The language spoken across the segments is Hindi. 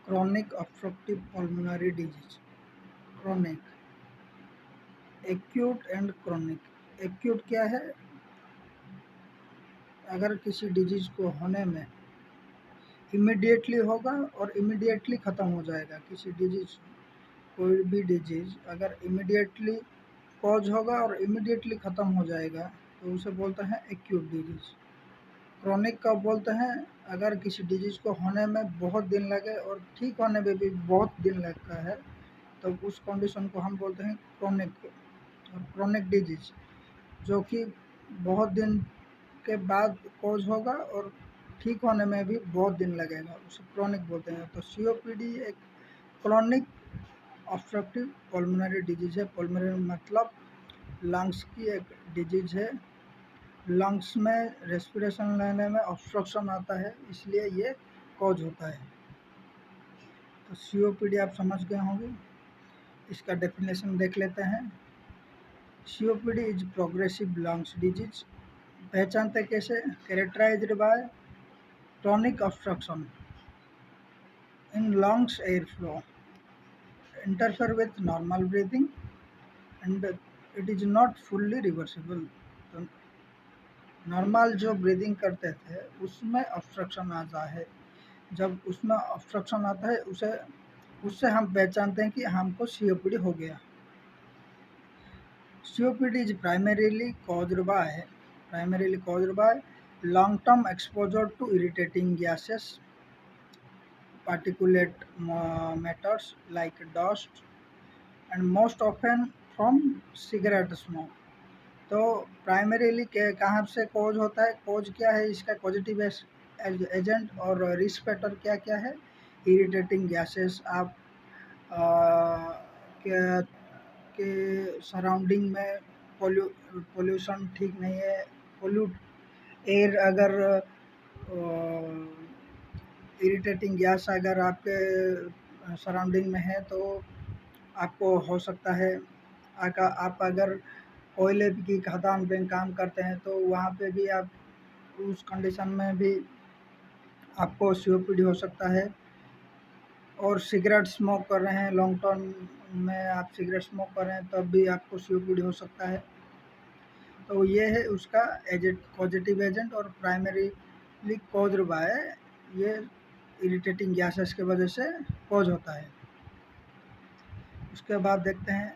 Chronic obstructive pulmonary disease. Chronic, acute and chronic. Acute क्या है? अगर किसी डिजीज को होने में इमीडिएटली होगा और इमीडिएटली ख़त्म हो जाएगा। किसी डिजीज, कोई भी डिजीज अगर इमीडिएटली कॉज होगा और इमीडिएटली ख़त्म हो जाएगा तो उसे बोलते हैं एक्यूट डिजीज। क्रॉनिक कब बोलते हैं? अगर किसी डिजीज को होने में बहुत दिन लगे और ठीक होने में भी बहुत दिन लगता है तो उस कंडीशन को हम बोलते हैं क्रॉनिक। और क्रॉनिक डिजीज जो कि बहुत दिन के बाद कॉज होगा और ठीक होने में भी बहुत दिन लगेगा, उसे क्रॉनिक बोलते हैं। तो सीओपीडी एक क्रॉनिक ऑब्स्ट्रक्टिव पल्मोनरी डिजीज है। पल्मोनरी मतलब लंग्स की एक डिजीज है। लंग्स में रेस्पिरेशन लेने में ऑब्स्ट्रक्शन आता है, इसलिए ये कॉज होता है। तो सीओपीडी आप समझ गए होंगे। इसका डेफिनेशन देख लेते हैं। COPD is progressive lungs disease. पहचानते कैसे? Characterised by chronic obstruction in lungs air flow, interfere with normal breathing and it is not fully reversible. तो नॉर्मल जो ब्रीदिंग करते थे उसमें ऑब्स्ट्रक्शन आता है। जब उसमें ऑब्स्ट्रक्शन आता है उससे हम पहचानते हैं कि हमको सीओपीडी हो गया। COPD is primarily caused by long term exposure to irritating gases, particulate matters like dust, and most often from cigarette smoke। तो प्राइमरीली कहाँ से कॉज होता है? कॉज क्या है इसका? पॉजिटिव एजेंट और रिस्क फैक्टर क्या क्या है? इरिटेटिंग गैसेस, आप के सराउंडिंग में पोल्यूशन ठीक नहीं है, पोल्यूट एयर, अगर इरिटेटिंग गैस अगर आपके सराउंडिंग में है तो आपको हो सकता है। आप अगर कोयले की खदान पे काम करते हैं तो वहाँ पे भी आप उस कंडीशन में भी आपको सीओपीडी हो सकता है। और सिगरेट स्मोक कर रहे हैं, लॉन्ग टर्म में आप सिगरेट स्मोक कर रहे हैं तब भी आपको सीओपीडी हो सकता है। तो ये है उसका एजेंट, पॉजिटिव एजेंट। और प्राइमरीली कॉज्ड बाय, ये इरिटेटिंग गैसेस के वजह से कॉज होता है। उसके बाद देखते हैं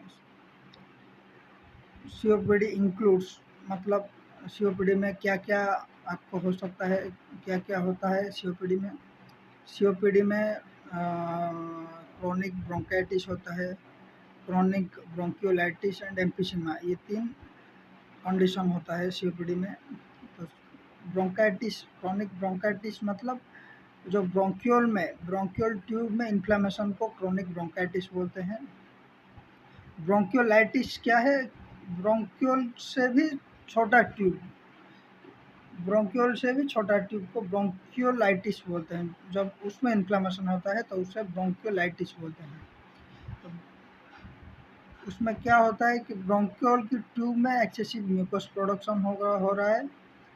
सीओपीडी इंक्लूड्स, मतलब सीओपीडी में क्या क्या आपको हो सकता है, क्या क्या होता है सीओपीडी में। सीओपीडी में क्रॉनिक ब्रोंकाइटिस होता है, क्रॉनिक ब्रोंकियोलाइटिस एंड एम्फिसीमा, ये 3 कंडीशन होता है सीओपीडी में। तो ब्रोंकाइटिस, क्रॉनिक ब्रोंकाइटिस मतलब जो ब्रोंकियल ट्यूब में इन्फ्लेमेशन को क्रॉनिक ब्रोंकाइटिस बोलते हैं। ब्रोंकियोलाइटिस क्या है? ब्रोंकियल से भी छोटा ट्यूब, ब्रोंकियल से भी छोटा ट्यूब को ब्रोंकियोलाइटिस बोलते हैं। जब उसमें इन्फ्लेमेशन होता है तो उसे ब्रोंकियोलाइटिस बोलते हैं। तो उसमें क्या होता है कि ब्रोंकियल की ट्यूब में एक्सेसिव म्यूकस प्रोडक्शन हो रहा है,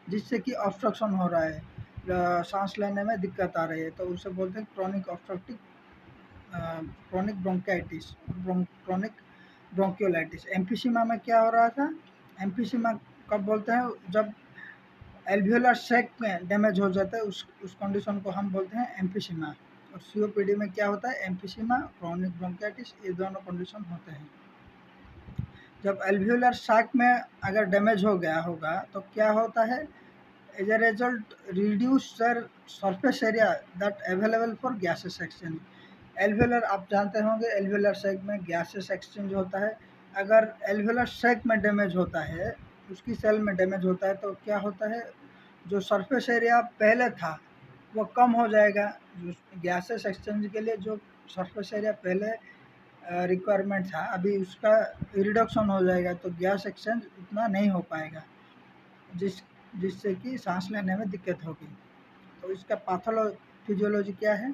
जिससे कि ऑब्स्ट्रक्शन हो रहा है, सांस लेने में दिक्कत आ रही है, तो उसे बोलते हैं chronic obstructive chronic bronchitis, chronic bronchiolitis. Emphysema में क्या हो रहा था? एम्फिसीमा कब बोलते हैं? जब एल्वियोलर सैक में डैमेज हो जाता है, उस कंडीशन को हम बोलते हैं एम्फिसीमा। और सीओपीडी में क्या होता है? एम्फिसीमा, क्रॉनिक ब्रोंकाइटिस, ये दोनों कंडीशन होते हैं। जब एल्वियोलर सैक में अगर डैमेज हो गया होगा तो क्या होता है? As a result reduce surface area that available for gases exchange. Alveolar, आप जानते होंगे एल्वियोलर सैक में गैसेस एक्सचेंज होता है। अगर एल्वियोलर सैक में डैमेज होता है, उसकी सेल में डैमेज होता है, तो क्या होता है? जो सरफेस एरिया पहले था वो कम हो जाएगा। जो गैसेस एक्सचेंज के लिए जो सरफेस एरिया पहले रिक्वायरमेंट था, अभी उसका रिडक्शन हो जाएगा, तो गैस एक्सचेंज उतना नहीं हो पाएगा, जिससे कि सांस लेने में दिक्कत होगी। तो इसका पैथोफिजियोलॉजी क्या है?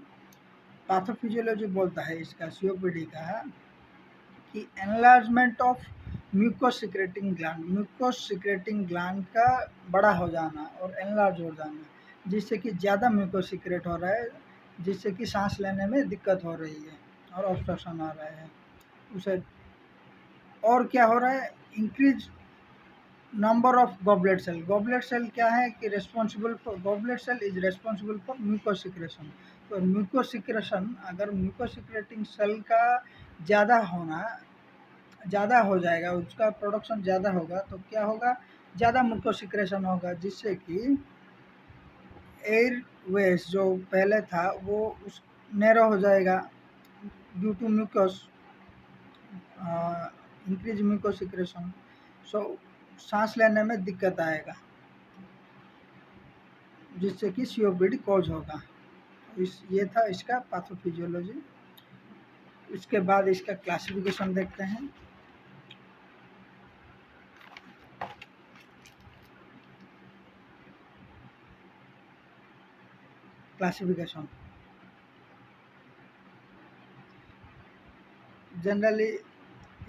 पैथोफिजियोलॉजी बोलता है इसका, सीओपीडी का, कि enlargement of mucus secreting gland, mucus secreting gland का बड़ा हो जाना और एनलार्ज हो जाना, जिससे कि ज़्यादा म्यूकोस सिक्रेट हो रहा है, जिससे कि सांस लेने में दिक्कत हो रही है और ऑब्स्ट्रक्शन आ रहा है उसे। और क्या हो रहा है, increase number of goblet cell. Goblet cell क्या है कि responsible for, goblet cell is responsible for mucosecretion. तो म्यूकोसिक्रेशन, अगर म्यूकोसिक्रेटिंग सेल का ज़्यादा होना, ज़्यादा हो जाएगा, उसका प्रोडक्शन ज़्यादा होगा तो क्या होगा, ज़्यादा म्यूकोसिक्रेशन होगा, जिससे कि एयर वेज जो पहले था वो उस नैरो हो जाएगा ड्यू टू म्यूकोस, इंक्रीज म्यूकोसिक्रेशन। सो सांस लेने में दिक्कत आएगा, जिससे कि सीओपीडी कॉज होगा। ये था इसका पैथोफिजियोलॉजी। इसके बाद इसका क्लासिफिकेशन देखते हैं। क्लासिफिकेशन जनरली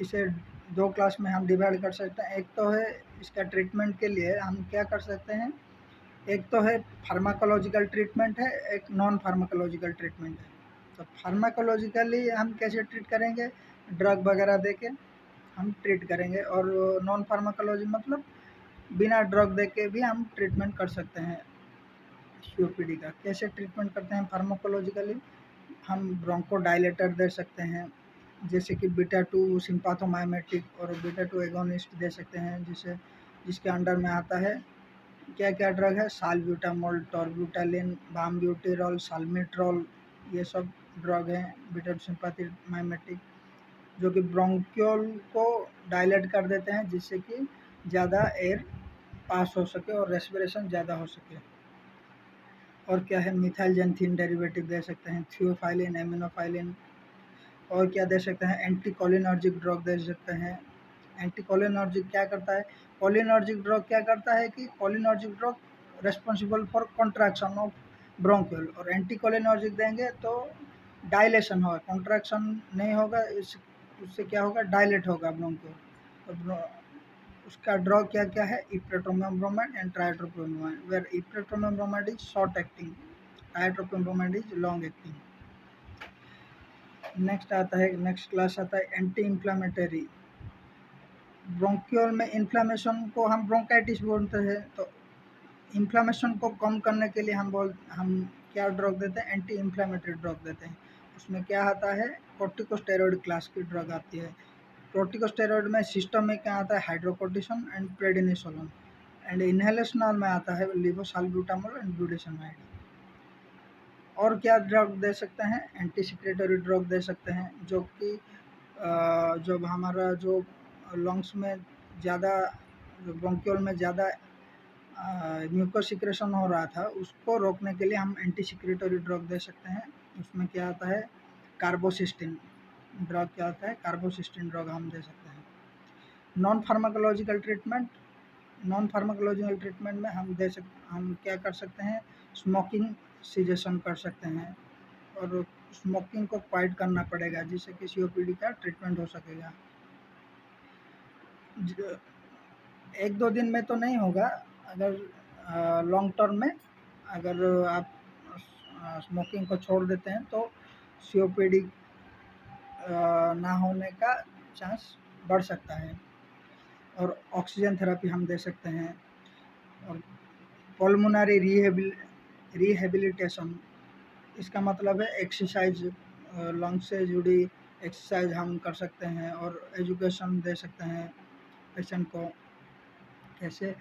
इसे दो क्लास में हम डिवाइड कर सकते हैं। एक तो है इसका ट्रीटमेंट के लिए हम क्या कर सकते हैं, एक तो है फार्माकोलॉजिकल ट्रीटमेंट है, एक नॉन फार्माकोलॉजिकल ट्रीटमेंट है। तो फार्माकोलॉजिकली हम कैसे ट्रीट करेंगे, ड्रग वगैरह दे के हम ट्रीट करेंगे, और नॉन फार्माकोलॉजी मतलब बिना ड्रग दे के भी हम ट्रीटमेंट कर सकते हैं सीओपीडी का। कैसे ट्रीटमेंट करते हैं फार्माकोलॉजिकली, हम ब्रोंकोडायलेटर दे सकते हैं, जैसे कि बीटा 2 सिम्पाथोमाइमेटिक और बीटा 2 एगोनिस्ट दे सकते हैं, जिसके अंडर में आता है क्या क्या ड्रग है, साल्ब्यूटामोल, टॉर्ब्यूटालिन, बामब्यूटेरॉल, साल्मेट्रॉल, ये सब ड्रग हैं बीटा 2 सिम्पाथोमाइमेटिक, जो कि ब्रोंक्योल को डायलेट कर देते हैं, जिससे कि ज़्यादा एयर पास हो सके और रेस्पिरेशन ज़्यादा हो सके। और क्या है, मिथाइल जेंथिन डेरिवेटिव दे सकते हैं, थियोफाइलिन, एमिनोफाइलिन। और क्या दे सकते हैं, एंटीकोलिनर्जिक ड्रग दे सकते हैं। एंटीकोलिनर्जिक क्या करता है, कोलिनर्जिक ड्रग क्या करता है कि cholinergic drug responsible for contraction of bronchiole, और एंटीकोलिनर्जिक देंगे तो डायलेशन होगा, कॉन्ट्रैक्शन नहीं होगा, उससे क्या होगा, डायलेट होगा ब्रोंक्यूल। तो उसका ड्रग क्या क्या है, ipratropium bromide and tiotropium, where ipratropium bromide is short acting, tiotropium bromide is long acting. Next आता है, नेक्स्ट क्लास आता है एंटी इंफ्लामेटरी। ब्रोंक्यूल में इन्फ्लामेशन को हम ब्रोंकाइटिस बोलते हैं, तो इन्फ्लामेशन को कम करने के लिए हम क्या ड्रग देते हैं, एंटी इन्फ्लामेटरी ड्रग देते हैं। उसमें क्या आता है, कॉर्टिकोस्टेरॉइड क्लास की ड्रग आती है। कॉर्टिकोस्टेरॉइड में सिस्टम में क्या आता है, हाइड्रोकोर्टिसोन एंड प्रेडिनिसोलोन, एंड इनहेलेशनल में आता है लिवोसाल्ब्यूटामोल एंड ब्यूटेशनाइड। और क्या ड्रग दे सकते हैं, एंटी सिक्रेटरी ड्रग दे सकते हैं, जो कि जब हमारा जो लंग्स में ज़्यादा, जो ब्रोंक्यूल में ज़्यादा म्यूकोसिक्रेशन हो रहा था, उसको रोकने के लिए हम एंटी सिक्रेटरी ड्रग दे सकते हैं। उसमें क्या आता है, कार्बोसिस्टिन ड्रग क्या आता है, कार्बोसिस्टिन ड्रग हम दे सकते हैं। Non pharmacological treatment, non pharmacological treatment में हम क्या कर सकते हैं, स्मोकिंग सीजेशन कर सकते हैं, और स्मोकिंग को क्वाइट करना पड़ेगा, जिससे कि सीओपीडी का ट्रीटमेंट हो सकेगा। एक दो दिन में तो नहीं होगा, अगर लॉन्ग टर्म में अगर आप स्मोकिंग को छोड़ देते हैं तो सीओपीडी ना होने का चांस बढ़ सकता है। और ऑक्सीजन थेरेपी हम दे सकते हैं, और पल्मोनरी रिहेबिलिटेशन, इसका मतलब है एक्सरसाइज, लंग्स से जुड़ी एक्सरसाइज हम कर सकते हैं, और एजुकेशन दे सकते हैं पेशेंट को, कैसे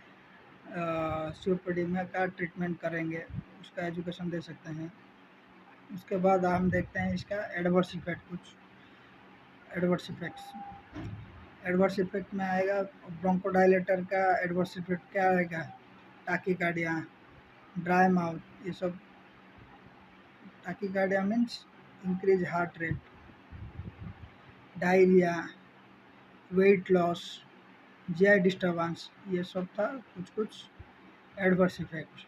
सीओपीडी में का ट्रीटमेंट करेंगे, उसका एजुकेशन दे सकते हैं। उसके बाद हम देखते हैं इसका एडवर्स इफेक्ट, कुछ एडवर्स इफेक्ट्स। एडवर्स इफेक्ट में आएगा, ब्रोंकोडायलेटर का एडवर्स इफेक्ट क्या आएगा, टाकीकार्डिया, ड्राई माउथ, ये सब। Tachycardia means increase heart rate, diarrhoea, weight loss, GI disturbance, ये सब था कुछ एडवर्स इफेक्ट।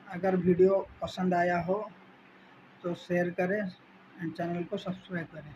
अगर वीडियो पसंद आया हो तो शेयर करें एंड चैनल को सब्सक्राइब करें।